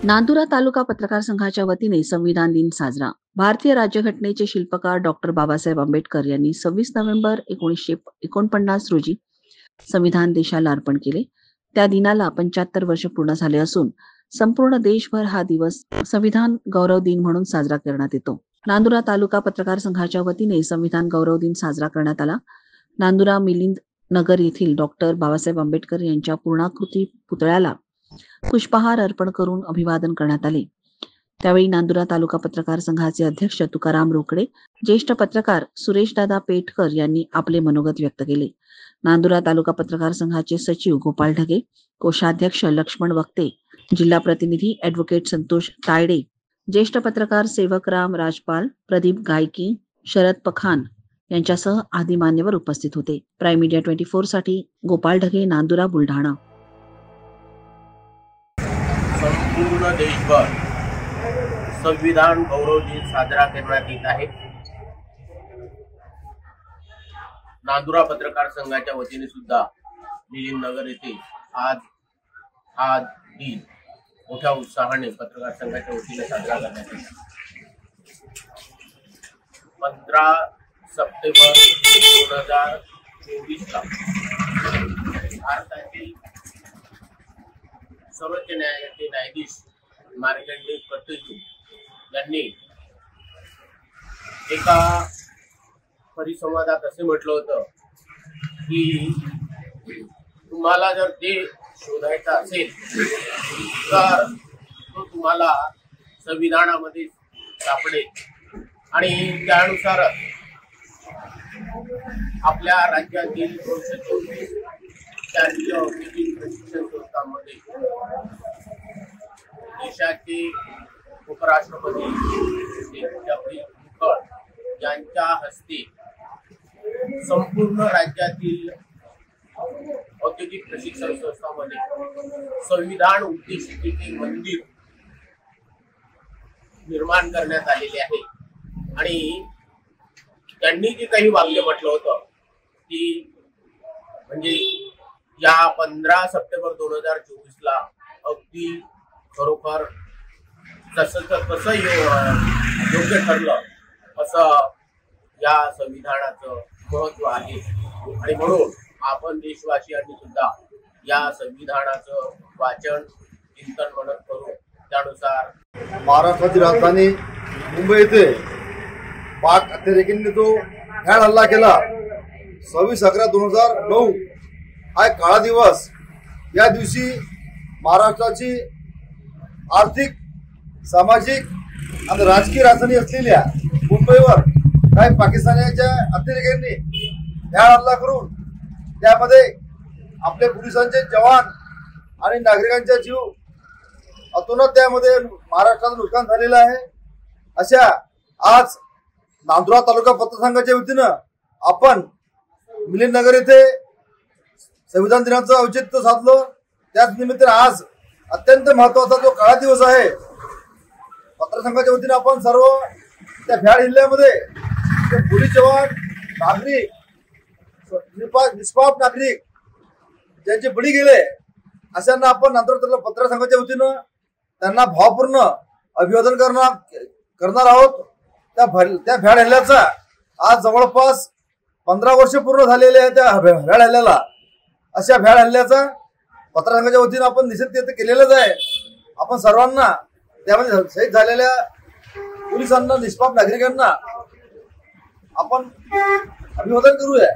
नांदुरा तालुका पत्रकार संघाच्या वतीने संविधान दिन साजरा। भारतीय राज्यघटनेचे शिल्पकार डॉक्टर बाबासाहेब आंबेडकर यांनी 26 नोव्हेंबर 1949 रोजी संविधान देशाला अर्पण केले। त्या दिनाला 75 वर्ष पूर्ण झाले असून संपूर्ण देशभर हा दिवस संविधान गौरव दिन म्हणून साजरा करण्यात येतो। नांदुरा तालुका पत्रकार संघाच्या वतीने संविधान गौरव दिन साजरा करण्यात आला। नांदुरा मिलिंद नगर येथील डॉक्टर बाबासाहेब आंबेडकर यांच्या पूर्णाकृती पुतळ्याला पुष्पहार अर्पण करून अभिवादन करण्यात आले। त्यावेळी नांदुरा तालुका पत्रकार संघाचे अध्यक्ष तुकाराम रोकडे, ज्येष्ठ पत्रकार सुरेशदादा पेटकर यांनी आपले मनोगत व्यक्त केले। नांदुरा तालुका पत्रकार संघाचे सचिव गोपाळ ढगे, कोषाध्यक्ष लक्ष्मण वक्ते, जिल्हा प्रतिनिधी ॲडव्होकेट संतोष तायडे, ज्येष्ठ पत्रकार सेवकराम राजपाल, प्रदीप गायकी, शरद पखान यांच्यासह आदी मान्यवर उपस्थित होते। प्राईम मीडिया 24 साठी गोपाळ ढगे, नांदुरा, बुलढाणा। संपूर्ण देशभर संविधान गौरव दिन साजरा करण्यात येत आहे। नांदुरा पत्रकार संघाच्या वतीने सुद्धा मिलिंद नगर येथे आज हा दिन मोठ्या उत्साहाने पत्रकार संघाच्या वतीने साजरा करण्यात येत आहे। 15 सप्टेंबर 2024 ला भारतातील सर्वोच्च न्यायालयाचे न्यायाधीश मार्कंडेय कटजू यांनी एका परिसंवादात असे म्हटलं होतं की तुम्हाला जर ते शोधायचं असेल तर तो तुम्हाला संविधानामध्ये सापडेल आणि त्यानुसारच आपल्या राज्यातील 224 राज्य औद्योगिक प्रशिक्षण संस्थांमध्ये देशाचे उपराष्ट्रपती जगदीप धनखड यांच्या हस्ते संपूर्ण राज्यातील औद्योगिक प्रशिक्षण संस्थांमध्ये संविधान उद्देशिकेचे मंदिर निर्माण करण्यात आलेले आहे। आणि त्यांनी जे काही वाक्य म्हटलं होतं की म्हणजे या 15 सप्टेंबर 2024 ला अगदी खरोखर कसं योग्य ठरलं असं या संविधानाचं महत्व आहे। आणि म्हणून आपण देशवासियांनी सुद्धा या संविधानाचं वाचन चिंतन मनन करू। त्यानुसार महाराष्ट्राची राजधानी मुंबई येथे पाक अतिरेक्यांनी जो भ्याड हल्ला केला 26/11/2009 हा काळा दिवस। या दिवशी महाराष्ट्राची आर्थिक, सामाजिक आणि राजकीय राजधानी असलेल्या मुंबईवर काही पाकिस्तानाच्या अतिरेक्यांनी भ्याड हल्ला करून त्यामध्ये आपले पोलिसांचे जवान आणि नागरिकांचा जीव अतोनात त्यामध्ये महाराष्ट्राचं नुकसान झालेलं आहे। अशा आज नांदुरा तालुका पत्रसंघाच्या वतीनं आपण मिलिंद नगर येथे संविधान दिनाचं औचित्य साधलं। त्याच निमित्ताने आज अत्यंत महत्वाचा जो काळा दिवस आहे, पत्रसंघाच्या वतीने आपण सर्व त्या भ्याड हल्ल्यामध्ये पोलीस जवान, नागरिक, निष्पाप नागरिक ज्यांचे बळी गेले अशांना आपण नांदुरा पत्रसंघाच्या वतीनं त्यांना भावपूर्ण अभिवादन करणार आहोत। त्या भ्याड हल्ल्याचा आज जवळपास 15 वर्ष पूर्ण झालेले आहे। त्या भ्याड हल्ल्याला, अशा भ्याड हल्ल्याचा पत्रसंघाच्या वतीनं आपण निषेध केलेलाच आहे। आपण सर्वांना त्यामध्ये शहीद झालेल्या पोलिसांना, निष्पाप नागरिकांना आपण अभिवादन करूया।